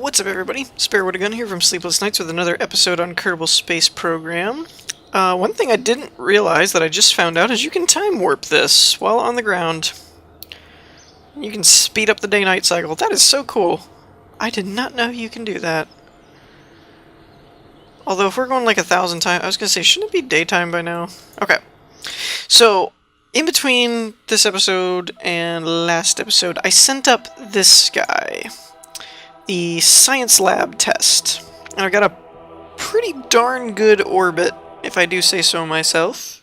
What's up, everybody? Spare with a Gun here from Sleepless Nights with another episode on Kerbal Space Program. One thing I didn't realize that I just found out is you can time warp this while on the ground. You can speed up the day-night cycle. That is so cool. I did not know you can do that. Although if we're going like 1,000 times, I was going to say, shouldn't it be daytime by now? Okay. So, in between this episode and last episode, I sent up this guy. The science lab test. And I got a pretty darn good orbit, if I do say so myself.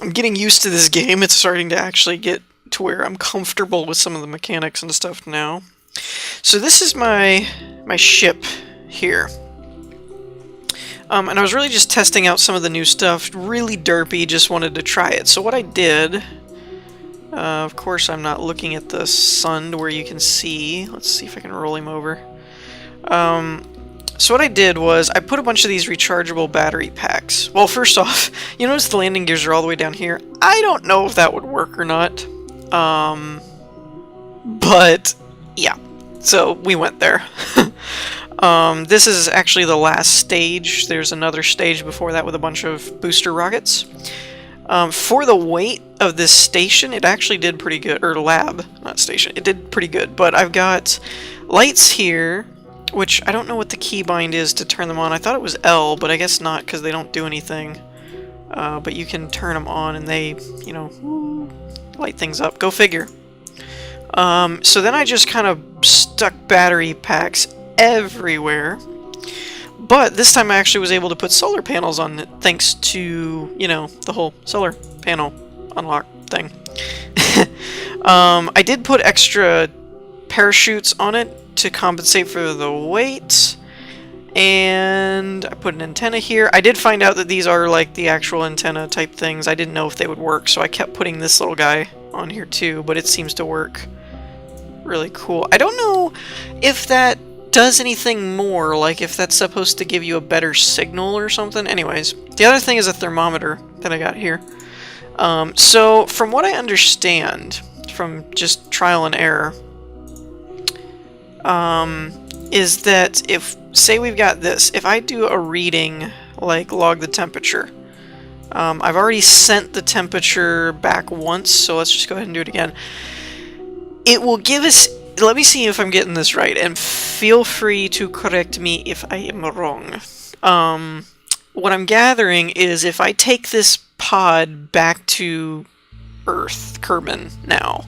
I'm getting used to this game. It's starting to actually get to where I'm comfortable with some of the mechanics and stuff now. So this is my ship here. And I was really just testing out some of the new stuff. Really derpy, just wanted to try it. So what I did... of course, I'm not looking at the sun to where you can see. Let's see if I can roll him over. So what I did was I put a bunch of these rechargeable battery packs. Well, first off, you notice the landing gears are all the way down here. I don't know if that would work or not. But, yeah. So, we went there. This is actually the last stage. There's another stage before that with a bunch of booster rockets. For the weight of this station, it actually did pretty good, or lab, not station, it did pretty good, but I've got lights here, which I don't know what the keybind is to turn them on. I thought it was L, but I guess not, because they don't do anything. But you can turn them on and they, you know, light things up. Go figure. So then I just kind of stuck battery packs everywhere. But this time I actually was able to put solar panels on it, thanks to, you know, the whole solar panel unlock thing. I did put extra parachutes on it to compensate for the weight. And I put an antenna here. I did find out that these are like the actual antenna type things. I didn't know if they would work, so I kept putting this little guy on here too, but it seems to work really cool. I don't know if that does anything more, like if that's supposed to give you a better signal or something. Anyways, the other thing is a thermometer that I got here. So from what I understand from just trial and error, is that if, say we've got this, if I do a reading, like log the temperature, I've already sent the temperature back once, so let's just go ahead and do it again. It will give us, let me see if I'm getting this right, and feel free to correct me if I am wrong. What I'm gathering is if I take this pod back to Earth, Kerbin, now,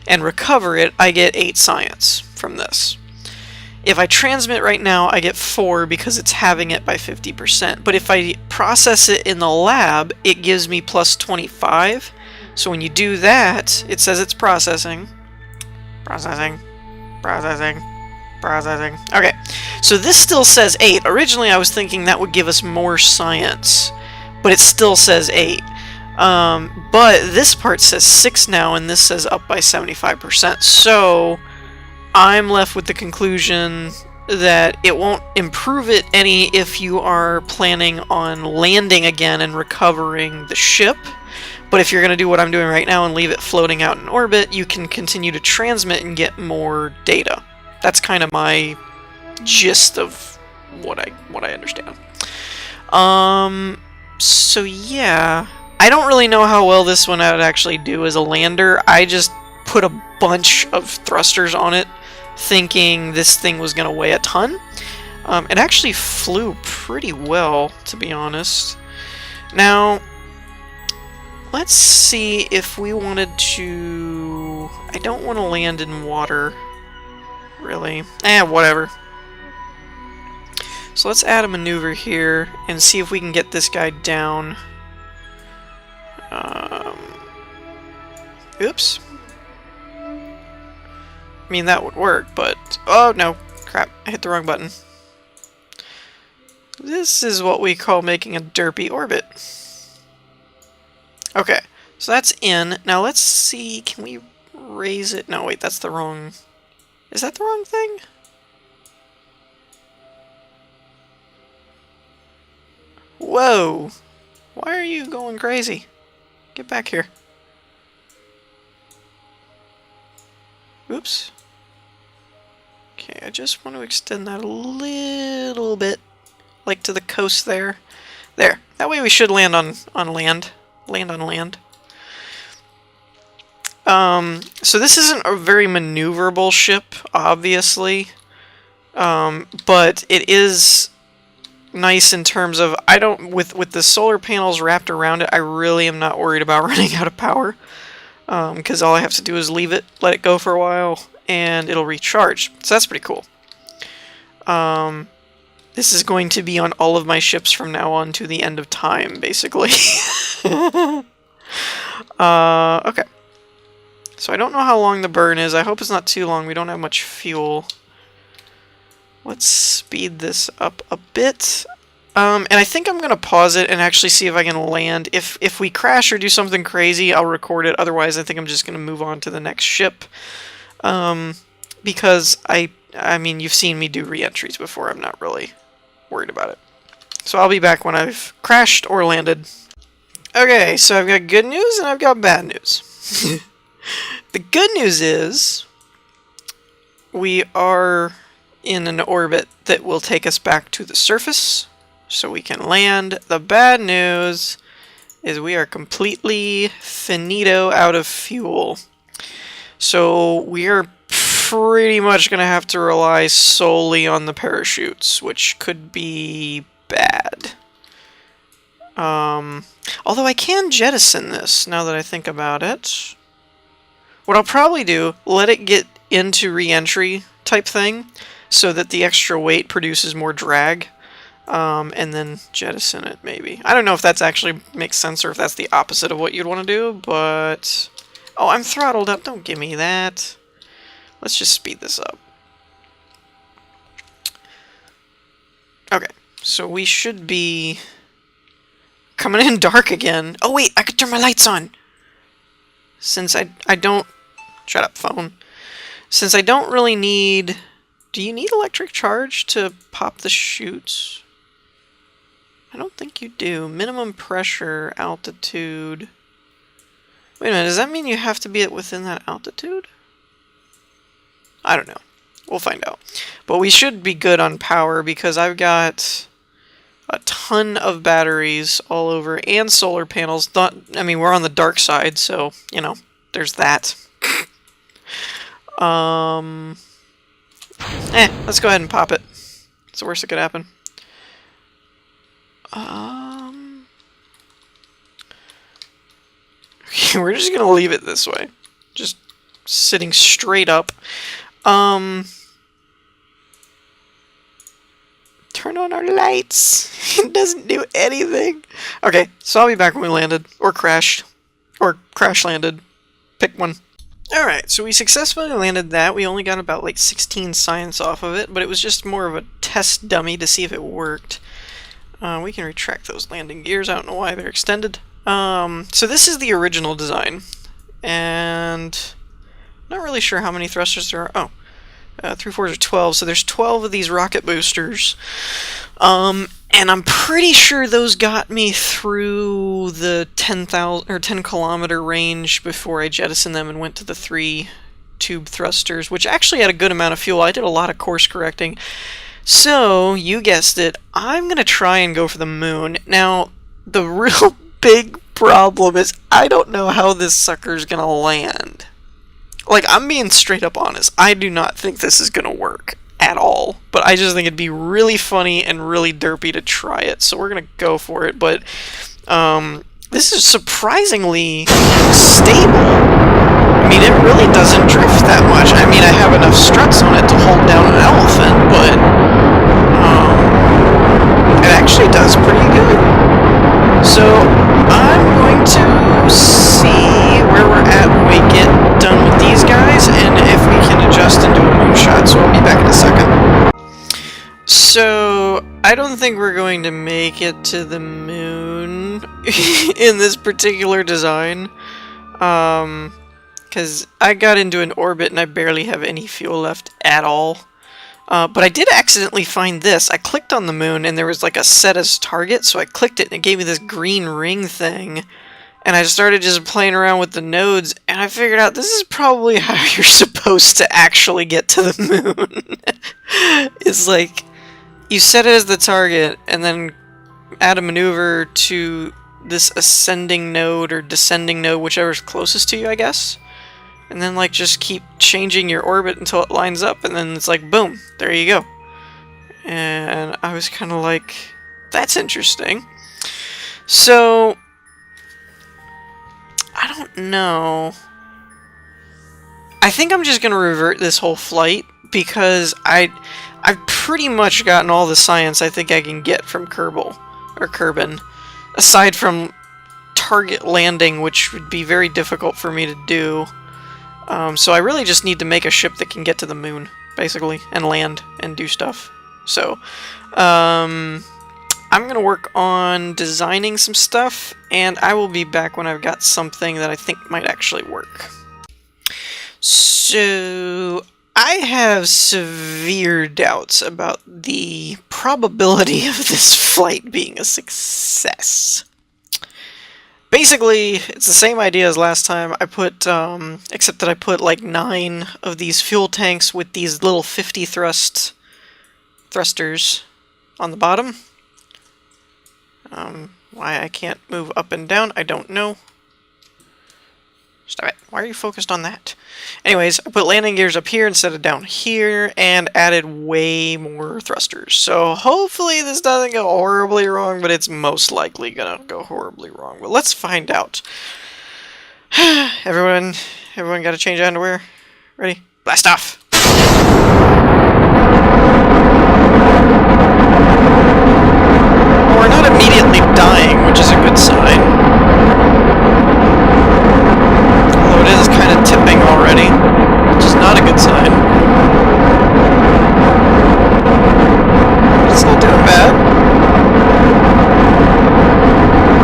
and recover it, I get 8 science from this. If I transmit right now, I get 4 because it's having it by 50%. But if I process it in the lab, it gives me plus 25. So when you do that, it says it's processing. Processing. Processing. Processing. Okay, so this still says 8. Originally I was thinking that would give us more science, but it still says 8. But this part says 6 now, and this says up by 75%. So I'm left with the conclusion that it won't improve it any if you are planning on landing again and recovering the ship. But if you're going to do what I'm doing right now and leave it floating out in orbit, you can continue to transmit and get more data. That's kind of my gist of what I understand. So yeah, I don't really know how well this one would actually do as a lander. I just put a bunch of thrusters on it, thinking this thing was going to weigh a ton. It actually flew pretty well, to be honest. Now, let's see if we wanted to... I don't want to land in water, really. Whatever. So let's add a maneuver here and see if we can get this guy down. Oops. I mean, that would work, but... Oh, no. Crap. I hit the wrong button. This is what we call making a derpy orbit. Okay, so that's in. Now let's see, can we raise it? No, wait, that's the wrong... Is that the wrong thing? Whoa! Why are you going crazy? Get back here. Oops. Okay, I just want to extend that a little bit, like to the coast there. There. That way we should land on land. Land on land. So this isn't a very maneuverable ship, obviously. But it is nice in terms of, with the solar panels wrapped around it, I really am not worried about running out of power. Because all I have to do is leave it, let it go for a while, and it'll recharge. So that's pretty cool. This is going to be on all of my ships from now on to the end of time, basically. Okay. So I don't know how long the burn is. I hope it's not too long. We don't have much fuel. Let's speed this up a bit. And I think I'm going to pause it and actually see if I can land. If we crash or do something crazy, I'll record it. Otherwise, I think I'm just going to move on to the next ship. Because I mean, you've seen me do re-entries before. I'm not really worried about it. So I'll be back when I've crashed or landed. Okay, so I've got good news and I've got bad news. The good news is we are in an orbit that will take us back to the surface so we can land. The bad news is we are completely finito out of fuel. So we are pretty much going to have to rely solely on the parachutes, which could be bad. Although I can jettison this now that I think about it. What I'll probably do, let it get into re-entry type thing so that the extra weight produces more drag, and then jettison it maybe. I don't know if that's actually makes sense or if that's the opposite of what you'd want to do, but... Oh, I'm throttled up. Don't give me that. Let's just speed this up. Okay, so we should be coming in dark again. Oh wait, I could turn my lights on! Since I don't... Shut up, phone. Since I don't really need... Do you need electric charge to pop the chutes? I don't think you do. Minimum pressure, altitude... Wait a minute, does that mean you have to be within that altitude? I don't know. We'll find out. But we should be good on power because I've got a ton of batteries all over and solar panels. I mean, we're on the dark side, so, you know, there's that. Let's go ahead and pop it. It's the worst that could happen. We're just gonna leave it this way. Just sitting straight up. Turn on our lights. It doesn't do anything. Okay, so I'll be back when we landed. Or crashed. Or crash landed. Pick one. Alright, so we successfully landed that. We only got about like 16 science off of it, but it was just more of a test dummy to see if it worked. We can retract those landing gears. I don't know why they're extended. So this is the original design. And I'm not really sure how many thrusters there are. Oh. 3 4s are 12, so there's 12 of these rocket boosters. And I'm pretty sure those got me through the 10,000 or 10 kilometer range before I jettisoned them and went to the 3 tube thrusters, which actually had a good amount of fuel. I did a lot of course correcting. So, you guessed it, I'm gonna try and go for the moon. Now, the real big problem is I don't know how this sucker's gonna land. Like, I'm being straight up honest. I do not think this is gonna work at all. But I just think it'd be really funny and really derpy to try it. So we're gonna go for it. But this is surprisingly stable. I mean, it really doesn't drift that much. I mean, I have enough struts on it to hold down an elephant, but it actually does pretty good. So I'm going to see where we're at when we get done with these guys and if we can adjust and do a moon shot, so I'll be back in a second. So I don't think we're going to make it to the moon in this particular design, because I got into an orbit and I barely have any fuel left at all. But I did accidentally find this. I clicked on the moon and there was like a set as target, so I clicked it and it gave me this green ring thing. And I started just playing around with the nodes, and I figured out this is probably how you're supposed to actually get to the moon. It's like, you set it as the target, and then add a maneuver to this ascending node or descending node, whichever's closest to you, I guess. And then, like, just keep changing your orbit until it lines up, and then it's like, boom, there you go. And I was kind of like, that's interesting. So I don't know. I think I'm just gonna revert this whole flight because I've pretty much gotten all the science I think I can get from Kerbal or Kerbin, aside from target landing, which would be very difficult for me to do. So I really just need to make a ship that can get to the moon, basically, and land and do stuff. So I'm gonna work on designing some stuff, and I will be back when I've got something that I think might actually work. So I have severe doubts about the probability of this flight being a success. Basically, it's the same idea as last time. I put, except that I put like 9 of these fuel tanks with these little 50 thrusters on the bottom. Why I can't move up and down, I don't know. Stop it. Why are you focused on that? Anyways, I put landing gears up here instead of down here, and added way more thrusters. So hopefully this doesn't go horribly wrong, but it's most likely gonna go horribly wrong. But let's find out. Everyone gotta change underwear? Ready? Blast off! We're not immediately dying, which is a good sign. Although it is kind of tipping already, which is not a good sign. It's not doing bad.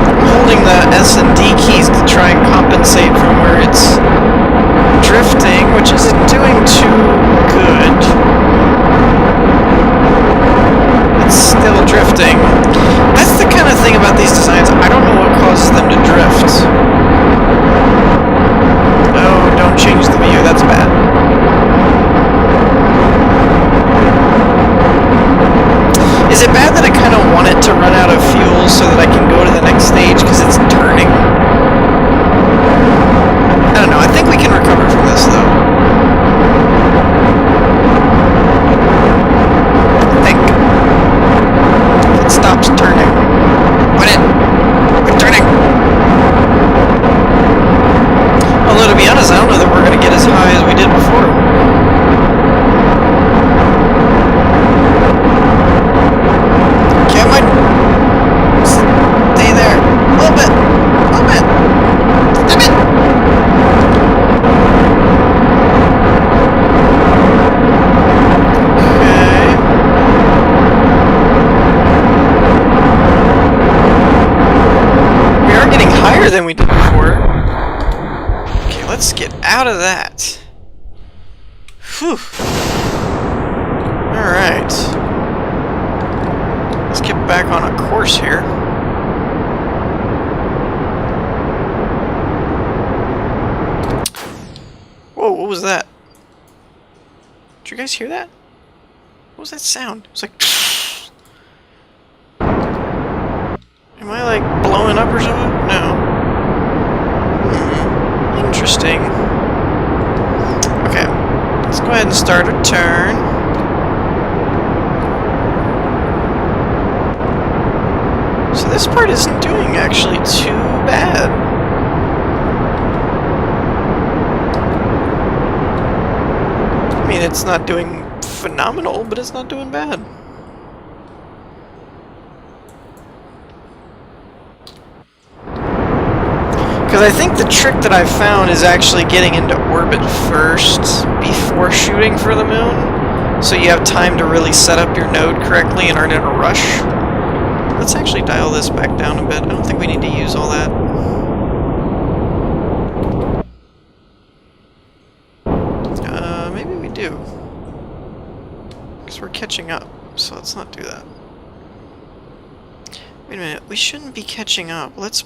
I'm holding the S and D keys to try and compensate from where it's drifting, which isn't doing too good. It's still drifting. That's the kind of thing about these designs. I don't know what causes them to drift. Oh, don't change the view. That's bad. Is it bad that I kind of want it to run out of fuel so that I can go to the next stage because it's turning? I don't know. I think we can recover from this, though. Stops turning. Quit it! Quit turning! Although, to be honest, I don't know that we're going to get as high as we did before. Can't stay there. A little bit. A little bit. Stop it! Than we did before. Okay, let's get out of that. Whew. Alright. Let's get back on a course here. Whoa, what was that? Did you guys hear that? What was that sound? It was like... Am I like blowing up or something? No. Interesting. Okay, let's go ahead and start a turn. So this part isn't doing actually too bad. I mean, it's not doing phenomenal, but it's not doing bad. Because I think the trick that I've found is actually getting into orbit first before shooting for the moon, so you have time to really set up your node correctly and aren't in a rush. Let's actually dial this back down a bit. I don't think we need to use all that. Maybe we do. Because we're catching up, so let's not do that. Wait a minute, we shouldn't be catching up. Let's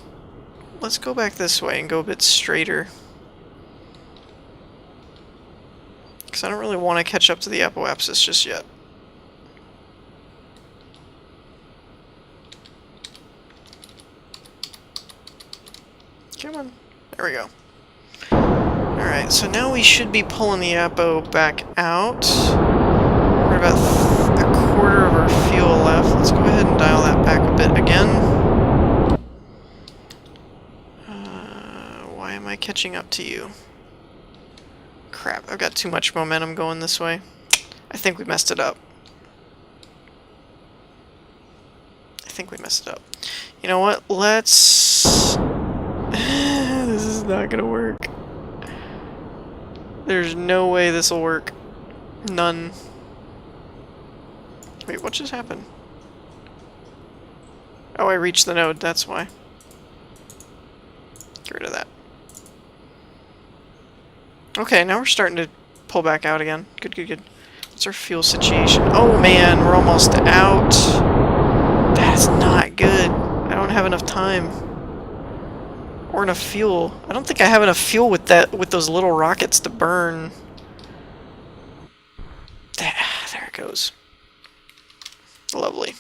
let's go back this way and go a bit straighter. Because I don't really want to catch up to the apoapsis just yet. Come on. There we go. Alright, so now we should be pulling the apo back out. We're about a quarter of our fuel left. Let's go ahead and dial that back a bit again. Why am I catching up to you? Crap, I've got too much momentum going this way. I think we messed it up. You know what? Let's... This is not gonna work. There's no way this will work. None. Wait, what just happened? Oh, I reached the node, that's why. Get rid of that. Okay, now we're starting to pull back out again. Good, good, good. What's our fuel situation? Oh man, we're almost out. That's not good. I don't have enough time. Or enough fuel. I don't think I have enough fuel with those little rockets to burn. There it goes. Lovely.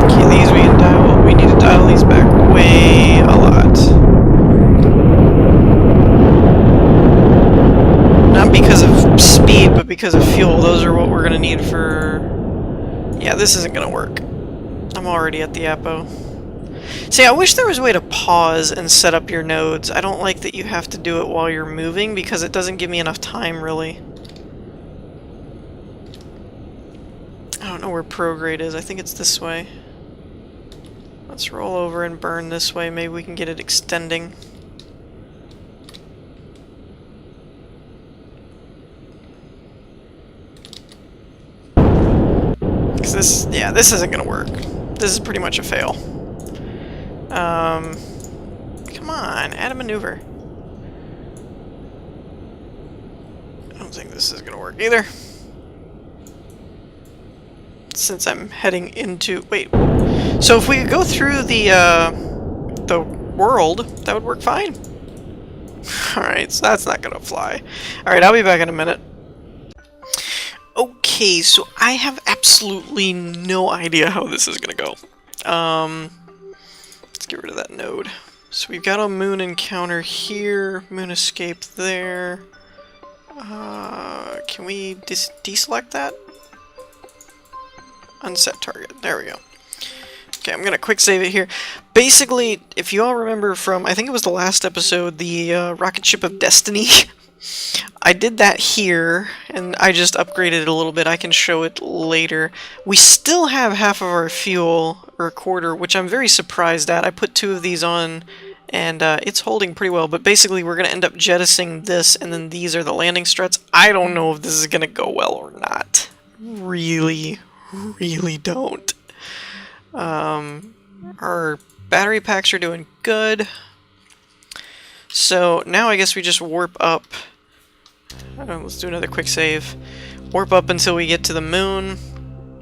Okay, these we can dial. We need to dial these back way a lot. Not because of speed, but because of fuel. Those are what we're gonna need for... Yeah, this isn't gonna work. I'm already at the apo. See, I wish there was a way to pause and set up your nodes. I don't like that you have to do it while you're moving, because it doesn't give me enough time, really. I don't know where prograde is. I think it's this way. Let's roll over and burn this way. Maybe we can get it extending. Because this, yeah, this isn't gonna work. This is pretty much a fail. Come on, add a maneuver. I don't think this is gonna work either. Since I'm heading into... Wait. So if we could go through the world, that would work fine. Alright, so that's not gonna fly. Alright, I'll be back in a minute. Okay, so I have absolutely no idea how this is gonna go. Let's get rid of that node. So we've got a moon encounter here, moon escape there. Can we deselect that? Unset target. There we go. Okay, I'm gonna quick save it here. Basically, if you all remember from, I think it was the last episode, the rocket ship of destiny. I did that here, and I just upgraded it a little bit. I can show it later. We still have half of our fuel, or a quarter, which I'm very surprised at. I put 2 of these on, and it's holding pretty well, but basically we're going to end up jettisoning this, and then these are the landing struts. I don't know if this is going to go well or not. Really don't. Our battery packs are doing good. So now I guess we just warp up. Let's do another quick save. Warp up until we get to the moon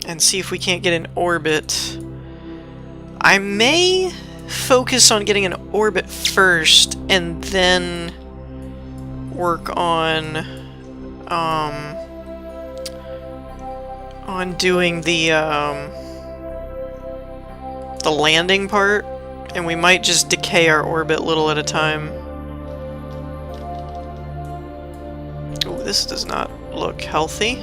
and see if we can't get an orbit. I may focus on getting an orbit first and then work on doing the landing part, and we might just decay our orbit little at a time. Oh, this does not look healthy.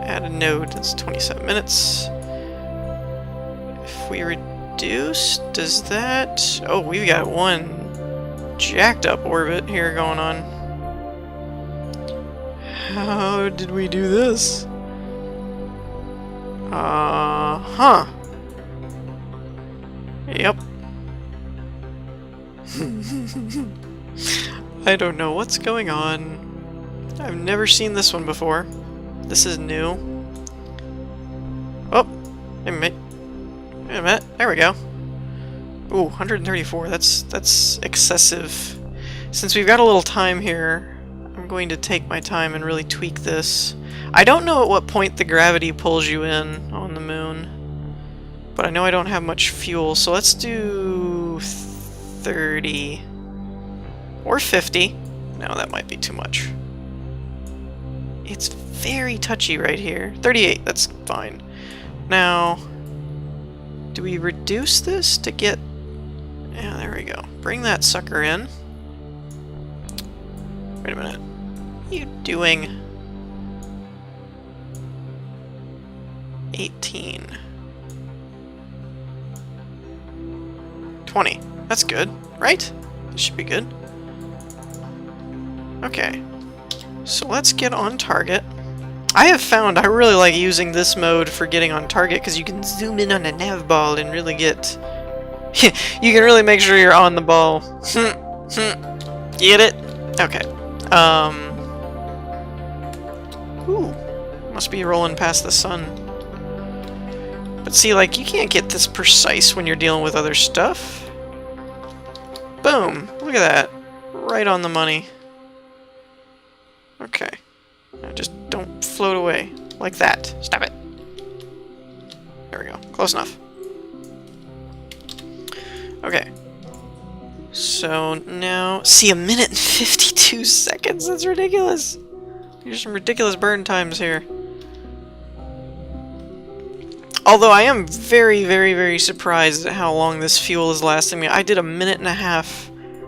Add a node, that's 27 minutes. If we reduce, does that... Oh, we've got one jacked up orbit here going on. How did we do this? Huh. Yep. I don't know what's going on. I've never seen this one before. This is new. Oh! Wait a minute. There we go. Ooh, 134. That's excessive. Since we've got a little time here, I'm going to take my time and really tweak this. I don't know at what point the gravity pulls you in on the moon, but I know I don't have much fuel, so let's do 30 or 50. No, that might be too much. It's very touchy right here. 38, that's fine. Now, do we reduce this to get... Yeah, there we go. Bring that sucker in. Wait a minute. What are you doing? 18. 20. That's good, right? This should be good. Okay. So let's get on target. I have found I really like using this mode for getting on target because you can zoom in on a nav ball and really get... you can really make sure you're on the ball. Get it? Okay. Ooh. Must be rolling past the sun. But see, like, you can't get this precise when you're dealing with other stuff. Boom. Look at that. Right on the money. Okay. Now just don't float away. Like that. Stop it. There we go. Close enough. Okay. So now... See, 1 minute and 52 seconds? That's ridiculous. There's some ridiculous burn times here. Although I am very, very, very surprised at how long this fuel is lasting me. I did a 1.5 minute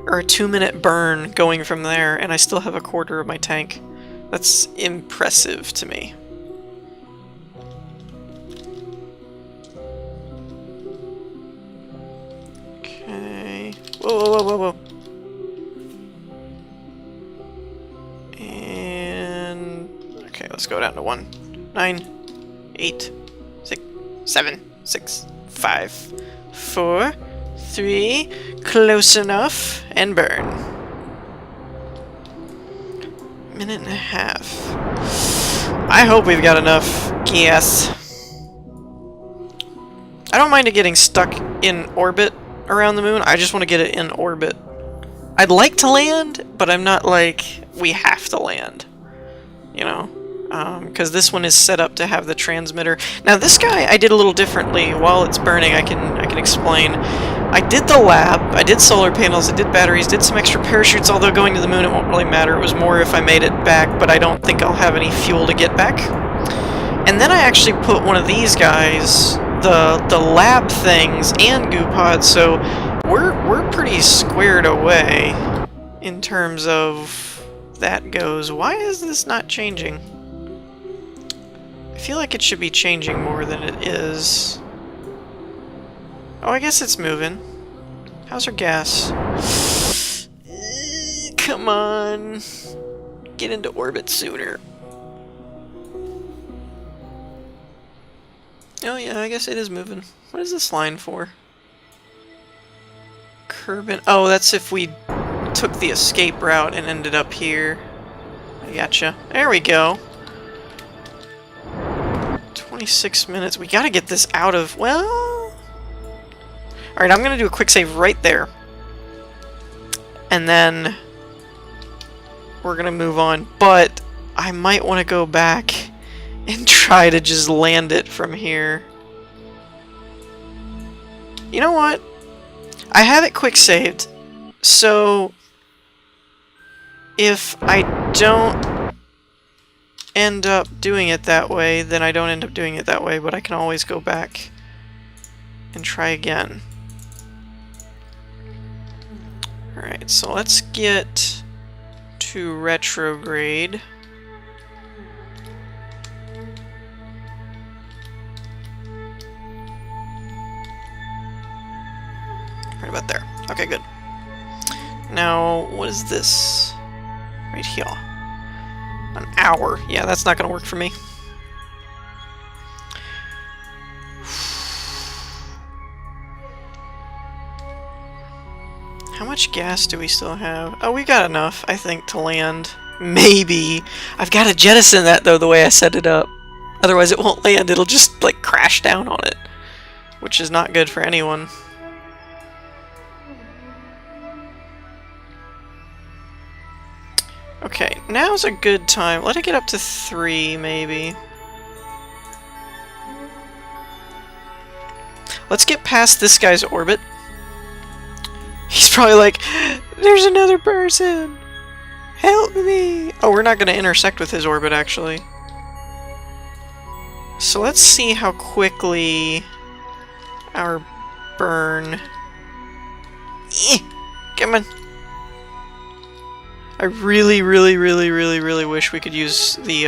or a 2-minute burn going from there, and I still have 1/4 of my tank. That's impressive to me. Okay. Whoa, whoa, whoa, whoa, whoa. And... Okay, let's go down to 1. 9, 8, 6, 7, 6, 5, 4, 3, close enough, and burn. 1.5 minutes. I hope we've got enough gas. I don't mind it getting stuck in orbit around the moon, I just want to get it in orbit. I'd like to land, but I'm not like, we have to land. You know? Because this one is set up to have the transmitter. Now this guy I did a little differently. While it's burning, I can explain. I did the lab, I did solar panels, I did batteries, did some extra parachutes, although going to the moon it won't really matter. It was more if I made it back, but I don't think I'll have any fuel to get back. And then I actually put one of these guys, the lab things, and goo pods, so we're pretty squared away in terms of that goes. Why is this not changing? I feel like it should be changing more than it is. Oh, I guess it's moving. How's our gas? Come on. Get into orbit sooner. Oh yeah, I guess it is moving. What is this line for? Kerbal... Oh, that's if we took the escape route and ended up here. I gotcha. There we go. 26 minutes. We gotta get this out of... Well... Alright, I'm gonna do a quick save right there. And then... we're gonna move on. But I might want to go back and try to just land it from here. You know what? I have it quick saved. So... if I don't end up doing it that way, then I don't end up doing it that way, but I can always go back and try again. Alright, so let's get to retrograde. Right about there. Okay, good. Now, what is this? Right here. An hour. Yeah, that's not going to work for me. How much gas do we still have? Oh, we got enough, I think, to land. Maybe. I've got to jettison that, though, the way I set it up. Otherwise, it won't land. It'll just, like, crash down on it. Which is not good for anyone. Okay, now's a good time. Let it get up to 3, maybe. Let's get past this guy's orbit. He's probably like, there's another person! Help me! Oh, we're not going to intersect with his orbit, actually. So let's see how quickly our burn... Come on! I really, really, really, really, really wish we could use the,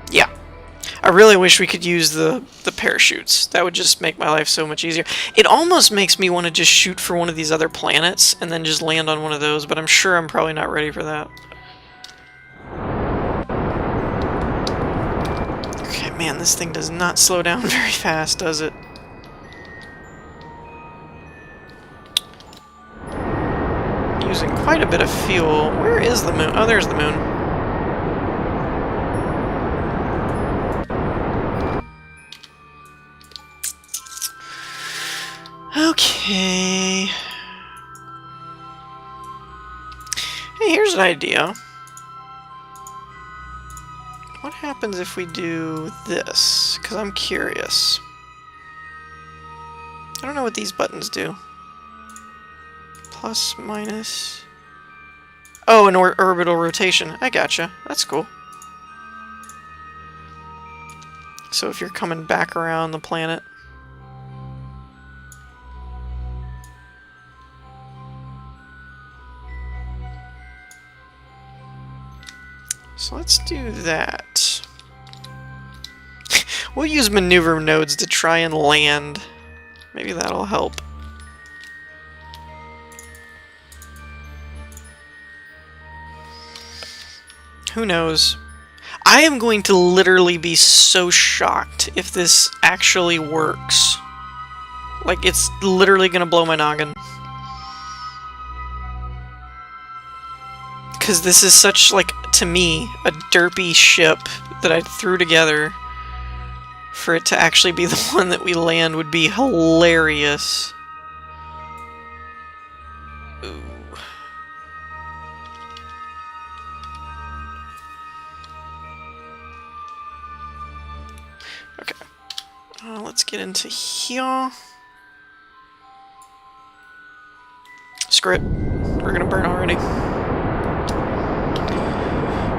yeah. I really wish we could use the parachutes. That would just make my life so much easier. It almost makes me want to just shoot for one of these other planets and then just land on one of those, but I'm sure I'm probably not ready for that. Okay, man, this thing does not slow down very fast, does it? Using quite a bit of fuel. Where is the moon? Oh, there's the moon. Okay. Hey, here's an idea. What happens if we do this? Because I'm curious. I don't know what these buttons do. Plus, minus... Oh, an orbital rotation. I gotcha. That's cool. So if you're coming back around the planet... So let's do that. We'll use maneuver nodes to try and land. Maybe that'll help. Who knows? I am going to literally be so shocked if this actually works. Like, it's literally gonna blow my noggin. Because this is such, like, to me, a derpy ship that I threw together. For it to actually be the one that we land would be hilarious. Ooh. Okay. Let's get into here. Screw it. We're gonna burn already.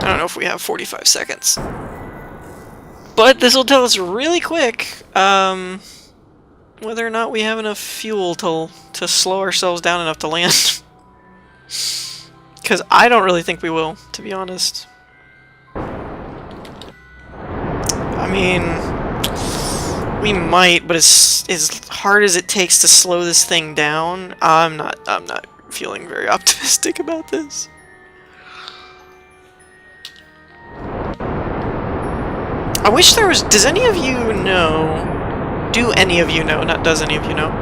I don't know if we have 45 seconds. But this will tell us really quick whether or not we have enough fuel to slow ourselves down enough to land. Because I don't really think we will, to be honest. I mean, we might, but as hard as it takes to slow this thing down, I'm not feeling very optimistic about this. I wish there was... Does any of you know... Do any of you know, not does any of you know,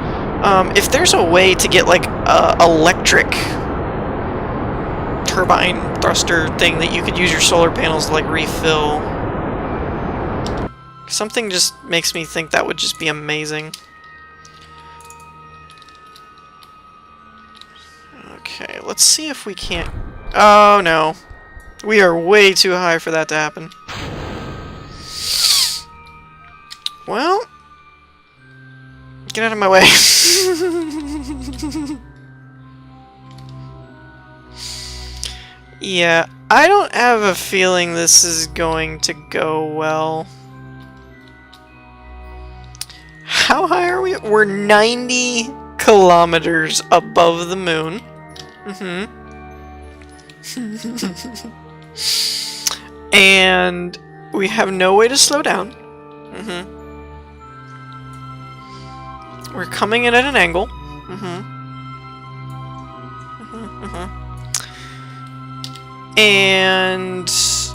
if there's a way to get, like, a electric turbine thruster thing that you could use your solar panels to, like, refill. Something just makes me think that would just be amazing. Okay, let's see if we can't... Oh, no. We are way too high for that to happen. Well, get out of my way. Yeah, I don't have a feeling this is going to go well. How high are we? We're 90 kilometers above the moon. And we have no way to slow down. We're coming in at an angle. And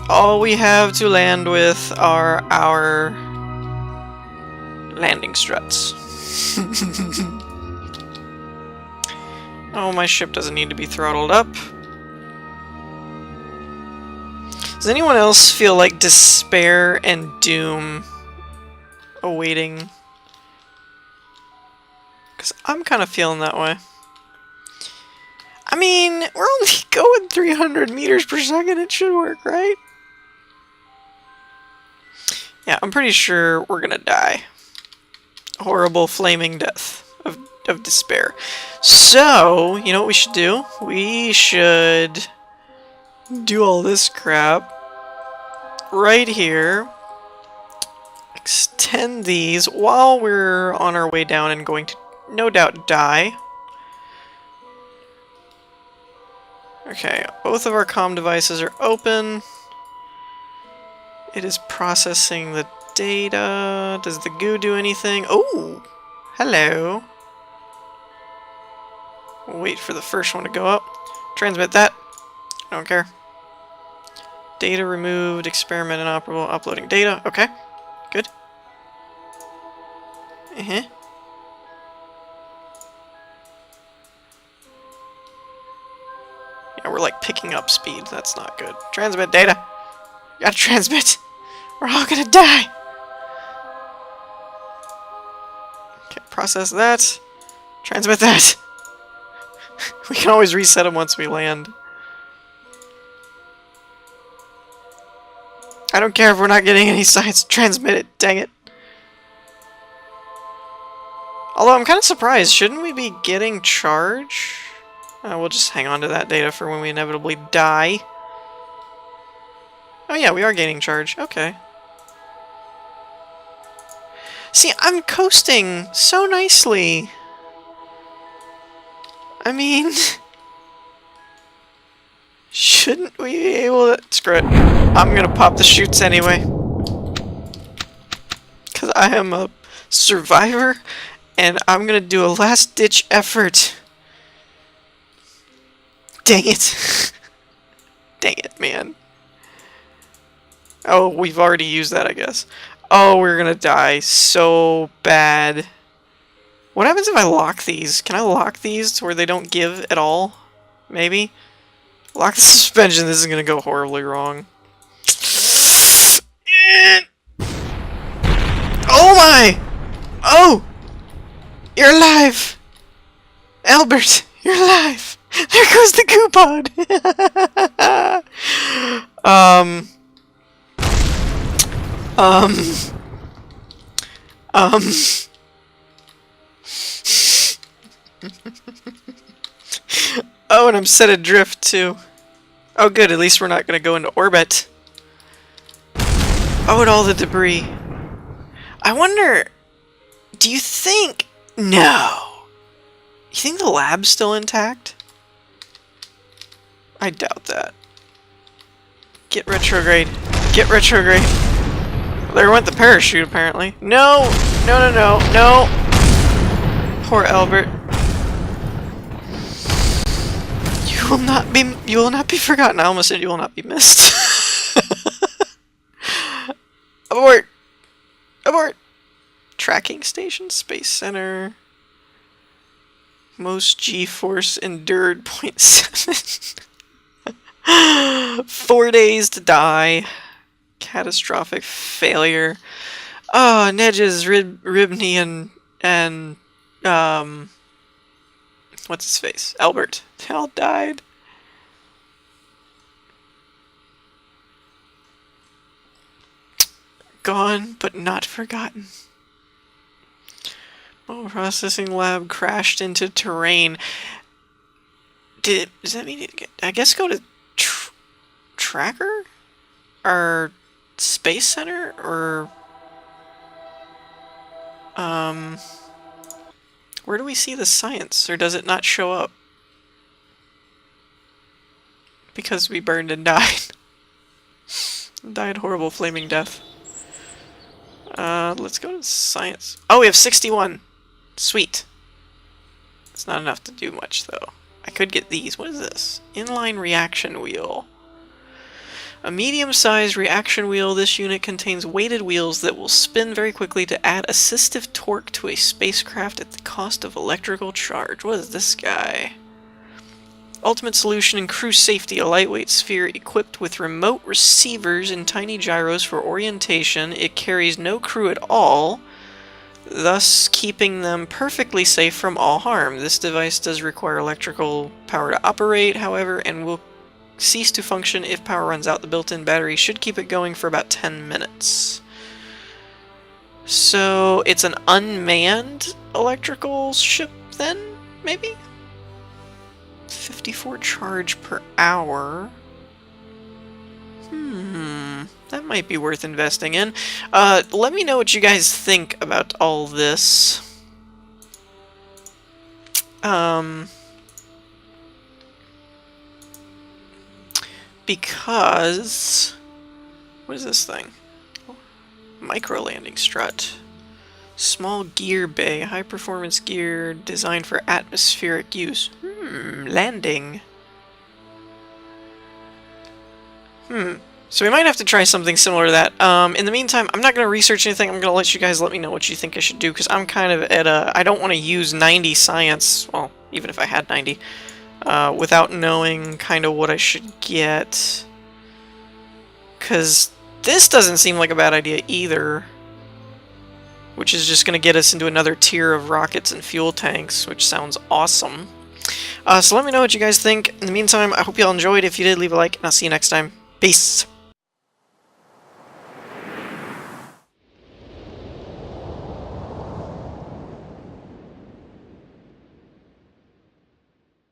all we have to land with are our landing struts. Oh, my ship doesn't need to be throttled up. Does anyone else feel like despair and doom awaiting? Because I'm kind of feeling that way. mean, we're only going 300 meters per second. It should work, right? Yeah, I'm pretty sure we're gonna die. Horrible flaming death of despair. So, you know what we should do? We should do all this crap right here. Extend these while we're on our way down and going to no doubt die. Okay, both of our comm devices are open. It is processing the data. Does the goo do anything? Oh, hello. We'll wait for the first one to go up. Transmit that. I don't care. Data removed, experiment inoperable, uploading data. Okay, good. Yeah, we're like picking up speed. That's not good. Transmit data. Gotta transmit. We're all gonna die. Okay, process that. Transmit that. We can always reset them once we land. I don't care if we're not getting any signs. Transmit it. Dang it. Although I'm kind of surprised. Shouldn't we be getting charge? We'll just hang on to that data for when we inevitably die. Oh yeah, we are gaining charge. Okay. See, I'm coasting so nicely. I mean... Shouldn't we be able to... Screw it. I'm gonna pop the chutes anyway. Because I am a survivor, and I'm gonna do a last-ditch effort. Dang it. Dang it, man. Oh, we've already used that, I guess. Oh, we're gonna die so bad. What happens if I lock these? Can I lock these to where they don't give at all? Maybe? Lock the suspension, this is gonna go horribly wrong. Oh my! Oh! You're alive! Albert, you're alive! There goes the goo pod! Oh, and I'm set adrift too. Oh good, at least we're not gonna go into orbit. Oh, and all the debris. I wonder... Do you think... No. You think the lab's still intact? I doubt that. Get retrograde. Get retrograde. There went the parachute, apparently. No! No, no, no, no! Poor Albert. You will not be forgotten. I almost said you will not be missed. Abort! Abort! Tracking station, Space Center. Most G-force endured 0.7. 4 days to die. Catastrophic failure. Oh, Nedges, Ribney, and what's his face? Albert. They all died. Gone, but not forgotten. Oh, processing lab crashed into terrain. Does that mean I guess go to tracker? Or Space Center? Or where do we see the science? Or does it not show up? Because we burned and died. Died horrible flaming death. Let's go to science. Oh, we have 61. Sweet. It's not enough to do much, though. I could get these. What is this? Inline reaction wheel. A medium-sized reaction wheel. This unit contains weighted wheels that will spin very quickly to add assistive torque to a spacecraft at the cost of electrical charge. What is this guy? Ultimate solution in crew safety, a lightweight sphere equipped with remote receivers and tiny gyros for orientation. It carries no crew at all. thus keeping them perfectly safe from all harm. This device does require electrical power to operate, however, and will cease to function if power runs out. The built-in battery should keep it going for about 10 minutes. So it's an unmanned electrical ship then, maybe? 54 charge per hour. That might be worth investing in. Let me know what you guys think about all this. Because... what is this thing? Micro landing strut. Small gear bay. High performance gear designed for atmospheric use. Landing. So we might have to try something similar to that. In the meantime, I'm not going to research anything. I'm going to let you guys let me know what you think I should do, because I'm kind of at a... I don't want to use 90 science, well, even if I had 90, without knowing kind of what I should get. Because this doesn't seem like a bad idea either, which is just going to get us into another tier of rockets and fuel tanks, which sounds awesome. So let me know what you guys think. In the meantime, I hope you all enjoyed. If you did, leave a like, and I'll see you next time. Peace!